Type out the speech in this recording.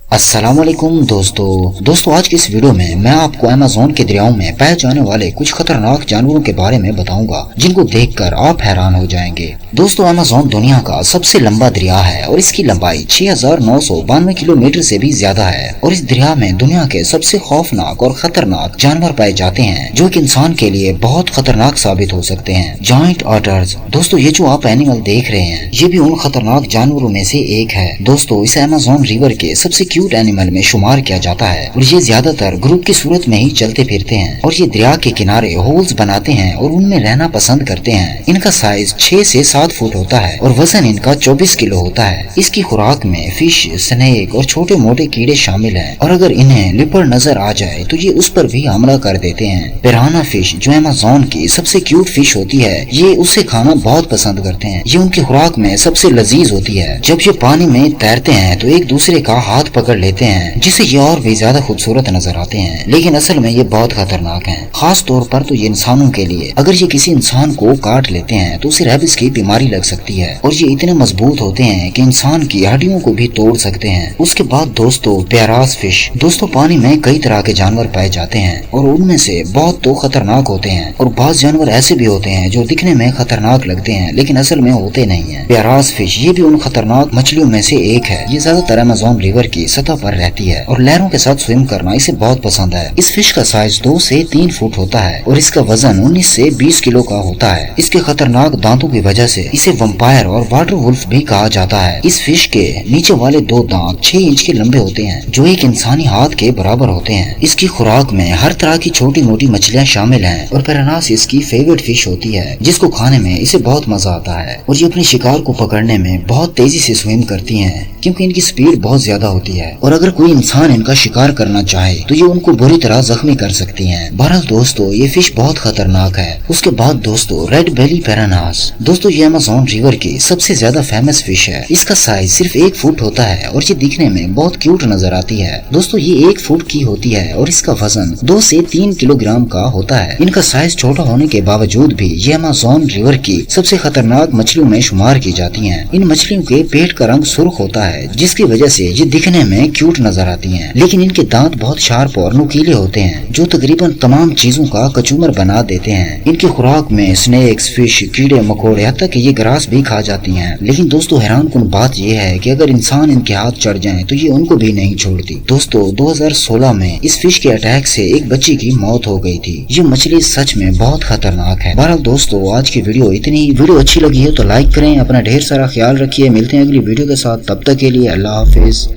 السلام علیکم دوستو آج کی اس ویڈیو میں آپ کو ایمیزون کے دریاؤں میں پائے جانے والے کچھ خطرناک جانوروں کے بارے میں بتاؤں گا جن کو دیکھ کر آپ حیران ہو جائیں گے۔ دوستو ایمیزون دنیا کا سب سے لمبا دریا ہے اور اس کی لمبائی 6992 کلومیٹر سے بھی زیادہ ہے، اور اس دریا میں دنیا کے سب سے خوفناک اور خطرناک جانور پائے جاتے ہیں جو کہ انسان کے لیے بہت خطرناک ثابت ہو سکتے ہیں۔ جائنٹ آٹرز، دوستو یہ جو آپ اینیمل دیکھ رہے ہیں یہ بھی ان خطرناک جانوروں میں سے ایک ہے۔ دوستو اس ایمیزون ریور کے سب سے کیوٹ اینیمل میں شمار کیا جاتا ہے اور یہ زیادہ تر گروپ کی صورت میں ہی چلتے پھرتے ہیں اور یہ دریا کے کنارے ہولز بناتے ہیں اور ان میں رہنا پسند کرتے ہیں۔ ان کا سائز 6 سے 7 فٹ ہوتا ہے اور وزن ان کا 24 کلو ہوتا ہے۔ اس کی خوراک میں فش، سنیک اور چھوٹے موٹے کیڑے شامل ہیں، اور اگر انہیں لیپرڈ نظر آ جائے تو یہ اس پر بھی حملہ کر دیتے ہیں۔ پیرانا فش جو ایمیزون کی سب سے کیوٹ فش ہوتی ہے، یہ اسے کھانا بہت پسند کرتے ہیں۔ یہ ان کی خوراک میں سب سے لذیذ ہوتی ہے۔ جب یہ پانی میں تیرتے ہیں تو ایک دوسرے کا ہاتھ پکڑ لیتے ہیں جس سے یہ اور بھی زیادہ خوبصورت نظر آتے ہیں، لیکن اصل میں یہ بہت خطرناک ہیں، خاص طور پر تو یہ انسانوں کے لیے۔ اگر یہ کسی انسان کو کاٹ لیتے ہیں تو اسے ریبس کی بیماری لگ سکتی ہے، اور یہ اتنے مضبوط ہوتے ہیں کہ انسان کی ہڈیوں کو بھی توڑ سکتے ہیں۔ اس کے بعد دوستو پیراس فش، دوستو پانی میں کئی طرح کے جانور پائے جاتے ہیں اور ان میں سے بہت تو خطرناک ہوتے ہیں، اور بعض جانور ایسے بھی ہوتے ہیں جو دکھنے میں خطرناک لگتے ہیں لیکن اصل میں ہوتے نہیں ہیں۔ پیراس فش یہ بھی ان خطرناک مچھلیوں میں سے ایک ہے۔ یہ زیادہ تر ایمیزون ریور کی سطح پر رہتی ہے اور لہروں کے ساتھ سوئم کرنا اسے بہت پسند ہے۔ اس فش کا سائز 2 سے 3 فٹ ہوتا ہے اور اس کا وزن 19 سے 20 کلو کا ہوتا ہے۔ اس کے خطرناک دانتوں کی وجہ سے اسے ویمپائر اور واٹر وولف بھی کہا جاتا ہے۔ اس فش کے نیچے والے 2 دانت 6 انچ کے لمبے ہوتے ہیں جو ایک انسانی ہاتھ کے برابر ہوتے ہیں۔ اس کی خوراک میں ہر طرح کی چھوٹی موٹی مچھلیاں شامل ہیں، اور پیراناس اس کی فیوریٹ فش ہوتی ہے جس کو کھانے میں اسے بہت مزہ آتا ہے، اور یہ اپنے شکار کو پکڑنے میں بہت تیزی سے سوئم کرتی ہیں کیونکہ ان کی سپیڈ بہت زیادہ ہوتی ہے، اور اگر کوئی انسان ان کا شکار کرنا چاہے تو یہ ان کو بری طرح زخمی کر سکتی ہیں۔ بہرحال دوستو یہ فش بہت خطرناک ہے۔ اس کے بعد دوستو ریڈ بیلی پیراناس، دوستو یہ ایمیزون ریور کی سب سے زیادہ فیمس فش ہے۔ اس کا سائز صرف 1 فٹ ہوتا ہے اور یہ دکھنے میں بہت کیوٹ نظر آتی ہے۔ دوستو یہ 1 فٹ کی ہوتی ہے اور اس کا وزن 2 سے 3 کلو گرام کا ہوتا ہے۔ ان کا سائز چھوٹا ہونے کے باوجود بھی یہ ایمیزون ریور کی سب سے خطرناک مچھلیوں میں شمار کی جاتی ہیں۔ ان مچھلیوں کے پیٹ کا رنگ سرخ ہوتا ہے جس کی وجہ سے یہ دکھنے میں کیوٹ نظر آتی ہیں، لیکن ان کے دانت بہت شارپ اور نوکیلے ہوتے ہیں جو تقریباً تمام چیزوں کا کچومر بنا دیتے ہیں۔ ان کی خوراک میں سنیکس، فش، کیڑے مکوڑے، حتیٰ کہ یہ گراس بھی کھا جاتی ہیں، لیکن دوستو حیران کن بات یہ ہے کہ اگر انسان ان کے ہاتھ چڑھ جائیں تو یہ ان کو بھی نہیں چھوڑتی۔ دوستو 2016 میں اس فش کے اٹیک سے ایک بچی کی موت ہو گئی تھی۔ یہ مچھلی سچ میں بہت خطرناک ہے۔ بہرحال دوستو آج کی ویڈیو اتنی ہی۔ ویڈیو اچھی لگی ہے تو لائک کریں، اپنا ڈھیر سارا خیال رکھیے، ملتے ہیں اگلی ویڈیو کے ساتھ، تب تک کے لیے اللہ حافظ۔